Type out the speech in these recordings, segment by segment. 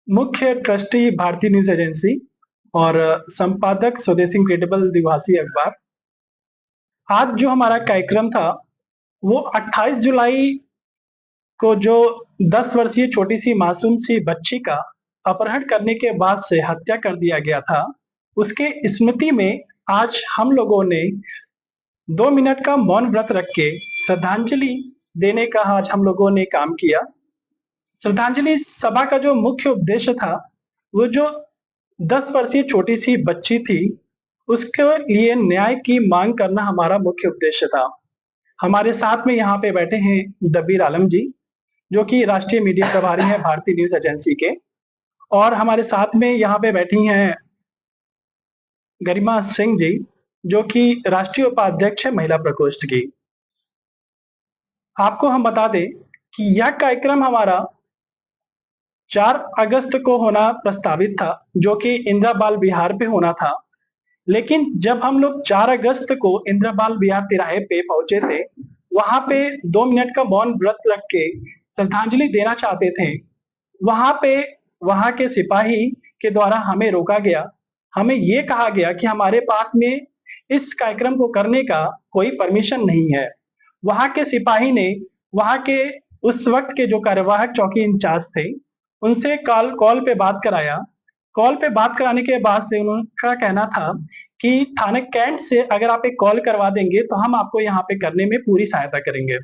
मुख्य ट्रस्टी भारतीय news agency और संपादक स्वदेशी इंक्रेडिबल द्विभाषी अखबार। आज जो हमारा कार्यक्रम था वो 28 जुलाई को जो 10 वर्षीय छोटी सी मासूम सी बच्ची का अपहरण करने के बाद से हत्या कर दिया गया था, उसके स्मृति में आज हम लोगों ने 2 मिनट का मौन व्रत रख के श्रद्धांजलि देने का आज हम लोगों ने काम किया। श्रद्धांजलि सभा का जो मुख्य उद्देश्य था, वो जो 10 वर्षीय छोटी सी बच्ची थी, उसके लिए न्याय की मांग करना हमारा मुख्य उद्देश्य था। हमारे साथ में यहाँ पे बैठे हैं दबीर आलम जी, जो कि राष्ट्रीय मीडिया प्रभारी हैं भारतीय न्यूज एजेंसी के, और हमारे साथ में यहाँ पे बैठी हैं गरिमा सिंह जी, जो कि राष्ट्रीय उपाध्यक्ष है महिला प्रकोष्ठ की। आपको हम बता दें कि यह कार्यक्रम हमारा 4 अगस्त को होना प्रस्तावित था, जो कि इंदिरा बाल विहार पे होना था। लेकिन जब हम लोग 4 अगस्त को इंदिरा बाल विहार तिराहे पे पहुंचे थे, वहां पे 2 मिनट का मौन व्रत रख के श्रद्धांजलि देना चाहते थे। वहां पे वहां के सिपाही के द्वारा हमें रोका गया। हमें ये कहा गया कि हमारे पास में इस कार्यक्रम को करने का कोई परमिशन नहीं है। वहां के सिपाही ने वहां के उस वक्त के जो कार्यवाहक चौकी इंचार्ज थे, उनसे कॉल पे बात कराया। कॉल पे बात कराने के बाद से उनका कहना था कि थाने कैंट से अगर आप एक कॉल करवा देंगे तो हम आपको यहाँ पे करने में पूरी सहायता करेंगे।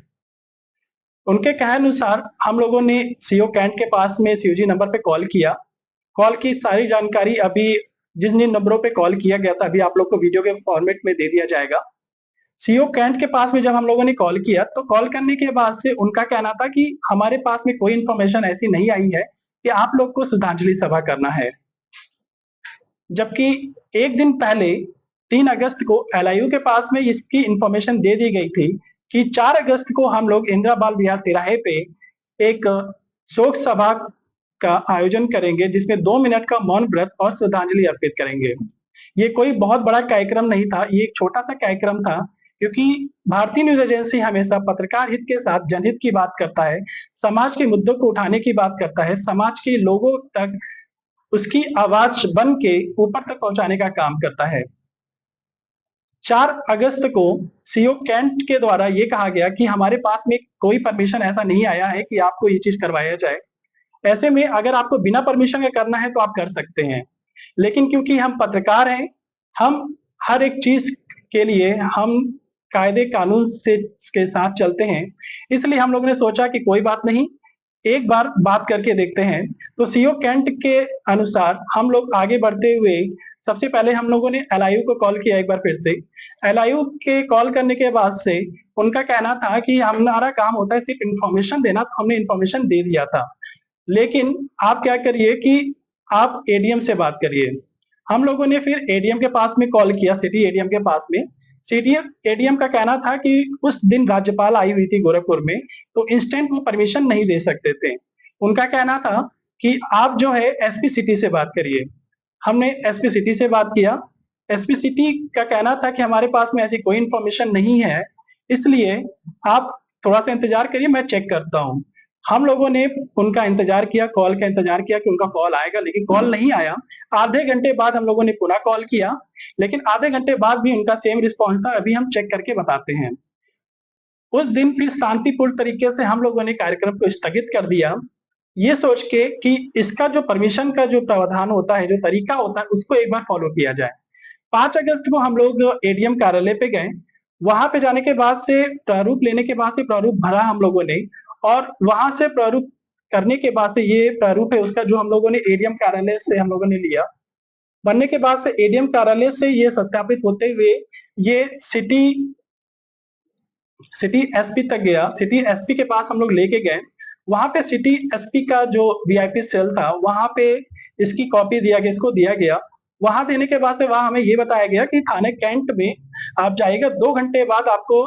उनके कहे अनुसार हम लोगों ने सीओ कैंट के पास में सीओजी नंबर पे कॉल किया। कॉल की सारी जानकारी अभी जिन जिन नंबरों पे कॉल किया गया था, अभी आप लोग को वीडियो के फॉर्मेट में दे दिया जाएगा। सीओ कैंट के पास में जब हम लोगों ने कॉल किया, तो कॉल करने के बाद से उनका कहना था कि हमारे पास में कोई इंफॉर्मेशन ऐसी नहीं आई है कि आप लोग को श्रद्धांजलि सभा करना है। जबकि एक दिन पहले 3 अगस्त को एलआईयू के पास में इसकी इंफॉर्मेशन दे दी गई थी कि 4 अगस्त को हम लोग इंदिरा बाल विहार तिराहे पे एक शोक सभा का आयोजन करेंगे, जिसमें 2 मिनट का मौन व्रत और श्रद्धांजलि अर्पित करेंगे। ये कोई बहुत बड़ा कार्यक्रम नहीं था, ये एक छोटा सा कार्यक्रम था, क्योंकि भारतीय न्यूज एजेंसी हमेशा पत्रकार हित के साथ जनहित की बात करता है, समाज के मुद्दों को उठाने की बात करता है, समाज के लोगों तक उसकी आवाज बन के ऊपर तक पहुंचाने का काम करता है। 4 अगस्त को सीओ कैंट के द्वारा ये कहा गया कि हमारे पास में कोई परमिशन ऐसा नहीं आया है कि आपको ये चीज करवाया जाए। ऐसे में अगर आपको बिना परमिशन के करना है तो आप कर सकते हैं, लेकिन क्योंकि हम पत्रकार हैं, हम हर एक चीज के लिए हम कायदे कानून से के साथ चलते हैं, इसलिए हम लोगों ने सोचा कि कोई बात नहीं, एक बार बात करके देखते हैं। तो सीओ कैंट के अनुसार हम लोग आगे बढ़ते हुए सबसे पहले हम लोगों ने एलआईयू को कॉल किया एक बार फिर से। एलआईयू के कॉल करने के बाद से उनका कहना था कि हमारा काम होता है सिर्फ इंफॉर्मेशन देना, तो हमने इंफॉर्मेशन दे दिया था, लेकिन आप क्या करिए कि आप एडीएम से बात करिए। हम लोगों ने फिर एडीएम के पास में कॉल किया, सिटी एडीएम के पास में। सिटी एडीएम का कहना था कि उस दिन राज्यपाल आई हुई थी गोरखपुर में, तो इंस्टेंट वो परमिशन नहीं दे सकते थे। उनका कहना था कि आप जो है एसपी सिटी से बात करिए। हमने एसपी सिटी से बात किया। एसपी सिटी का कहना था कि हमारे पास में ऐसी कोई इंफॉर्मेशन नहीं है, इसलिए आप थोड़ा सा इंतजार करिए, मैं चेक करता हूँ। हम लोगों ने उनका इंतजार किया, कॉल का इंतजार किया कि उनका कॉल आएगा, लेकिन कॉल नहीं आया। आधे घंटे बाद हम लोगों ने पुनः कॉल किया, लेकिन आधे घंटे बाद भी उनका सेम रिस्पॉन्स था, अभी हम चेक करके बताते हैं। उस दिन फिर शांतिपूर्ण तरीके से हम लोगों ने कार्यक्रम को स्थगित कर दिया, ये सोच के कि इसका जो परमिशन का जो प्रावधान होता है, जो तरीका होता है, उसको एक बार फॉलो किया जाए। 5 अगस्त को हम लोग एडीएम कार्यालय पे गए। वहां पे जाने के बाद से प्रारूप लेने के बाद से प्रारूप भरा हम लोगों ने, और वहां से प्रारूप करने के बाद से ये प्रारूप है उसका जो हम लोगों ने एडीएम कार्यालय से हम लोगों ने लिया। बनने के बाद से एडीएम कार्यालय से ये सत्यापित होते हुए ये सिटी एसपी तक गया। सिटी एसपी के पास हम लोग लेके गए। वहां पे सिटी एसपी का जो वीआईपी सेल था, वहां पे इसकी कॉपी दिया गया, इसको दिया गया। वहां देने के बाद से वहां हमें ये बताया गया कि थाने कैंट में आप जाइएगा, 2 घंटे बाद आपको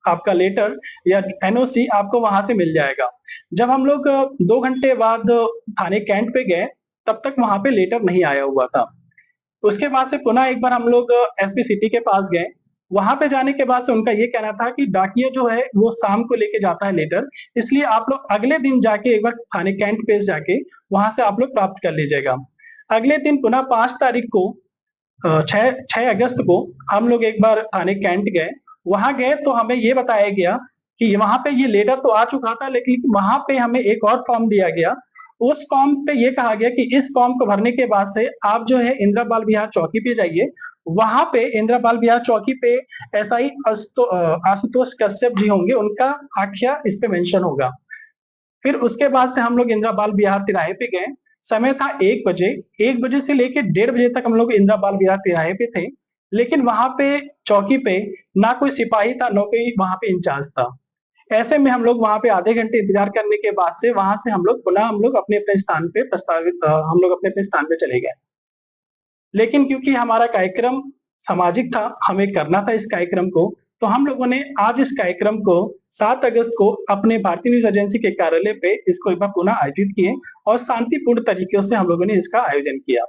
आपका लेटर या एनओसी आपको वहां से मिल जाएगा। जब हम लोग 2 घंटे बाद थाने कैंट पे गए, तब तक वहां पे लेटर नहीं आया हुआ था। उसके बाद से पुनः एक बार हम लोग एसपी सिटी के पास गए। वहां पे जाने के बाद से उनका ये कहना था कि डाकिया जो है वो शाम को लेके जाता है लेटर, इसलिए आप लोग अगले दिन जाके एक बार थाने कैंट पे जाके वहां से आप लोग प्राप्त कर लीजिएगा। अगले दिन पुनः 5 तारीख को 6 अगस्त को हम लोग एक बार थाने कैंट गए। वहां गए तो हमें ये बताया गया कि वहां पे ये लेटर तो आ चुका था, लेकिन वहां पे हमें एक और फॉर्म दिया गया। उस फॉर्म पे ये कहा गया कि इस फॉर्म को भरने के बाद से आप जो है इंदिरा बाल विहार चौकी पे जाइए। वहां पे इंदिरा बाल विहार चौकी पे एसआई आशुतोष कश्यप जी होंगे, उनका आख्या इस पे मेंशन होगा। फिर उसके बाद से हम लोग इंदिरा बाल विहार तिराहे पे गए। समय था 1 बजे। 1 बजे से लेके 1:30 बजे तक हम लोग इंदिरा बाल विहार तिराहे पे थे। लेकिन वहां पे चौकी पे ना कोई सिपाही था, ना कोई वहां पे इंचार्ज था। ऐसे में हम लोग वहां पे आधे घंटे इंतजार करने के बाद से वहां से हम लोग पुनः हम लोग अपने अपने स्थान पे हम लोग अपने अपने स्थान पे चले गए। लेकिन क्योंकि हमारा कार्यक्रम सामाजिक था, हमें करना था इस कार्यक्रम को, तो हम लोगों ने आज इस कार्यक्रम को 7 अगस्त को अपने भारतीय न्यूज एजेंसी के कार्यालय पे इसको एक बार पुनः आयोजित किए और शांतिपूर्ण तरीके से हम लोगों ने इसका आयोजन किया।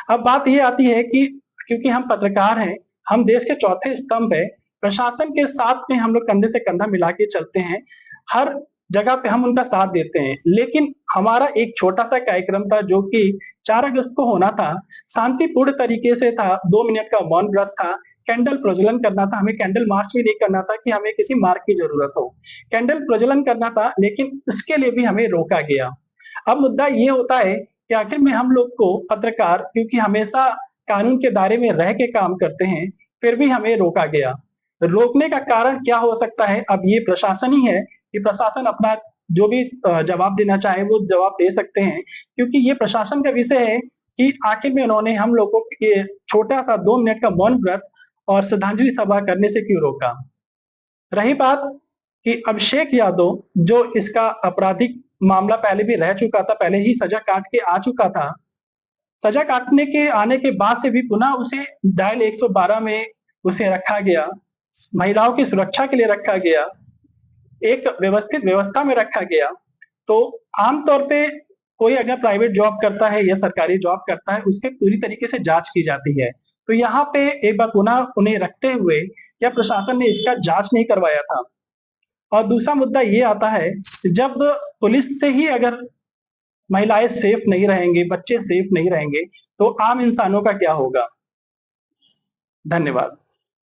अब बात ये आती है कि क्योंकि हम पत्रकार हैं, हम देश के चौथे स्तंभ है, प्रशासन के साथ में हम लोग कंधे से कंधा मिला के चलते हैं, हर जगह पे हम उनका साथ देते हैं। लेकिन हमारा एक छोटा-सा कार्यक्रम था जो कि 4 अगस्त को होना था, शांतिपूर्ण तरीके से था, 2 मिनट का मौन व्रत था, कैंडल प्रज्वलन करना था, हमें कैंडल मार्च भी नहीं करना था कि हमें किसी मार्ग की ज़रूरत हो। कैंडल प्रज्वलन करना था, लेकिन इसके लिए भी हमें रोका गया। अब मुद्दा ये होता है कि आखिर में हम लोग को पत्रकार क्योंकि हमेशा कानून के दायरे में रह के काम करते हैं, फिर भी हमें रोका गया। रोकने का कारण क्या हो सकता है? अब ये प्रशासन ही है कि प्रशासन अपना जो भी जवाब देना चाहे वो जवाब दे सकते हैं, क्योंकि ये प्रशासन का विषय है कि आखिर में उन्होंने हम लोगों को ये छोटा-सा 2 मिनट का मौन व्रत और श्रद्धांजलि सभा करने से क्यों रोका? रही बात कि अभिषेक यादव जो इसका आपराधिक मामला पहले भी रह चुका था, पहले ही सजा काट के आ चुका था। सजा काटने के आने के बाद से भी पुनः उसे डायल 112 में उसे रखा गया, महिलाओं की सुरक्षा के लिए रखा गया, एक व्यवस्थित व्यवस्था में रखा गया। तो आम तौर पे कोई अगर प्राइवेट जॉब करता है या सरकारी जॉब करता है, उसकी पूरी तरीके से जाँच की जाती है। तो यहाँ पे एक बार पुनः उन्हें रखते हुए क्या प्रशासन ने इसका जाँच नहीं करवाया था? और दूसरा मुद्दा ये आता है, जब पुलिस से ही अगर महिलाएँ सेफ नहीं रहेंगी, बच्चे सेफ नहीं रहेंगे, तो आम इंसानों का क्या होगा? धन्यवाद।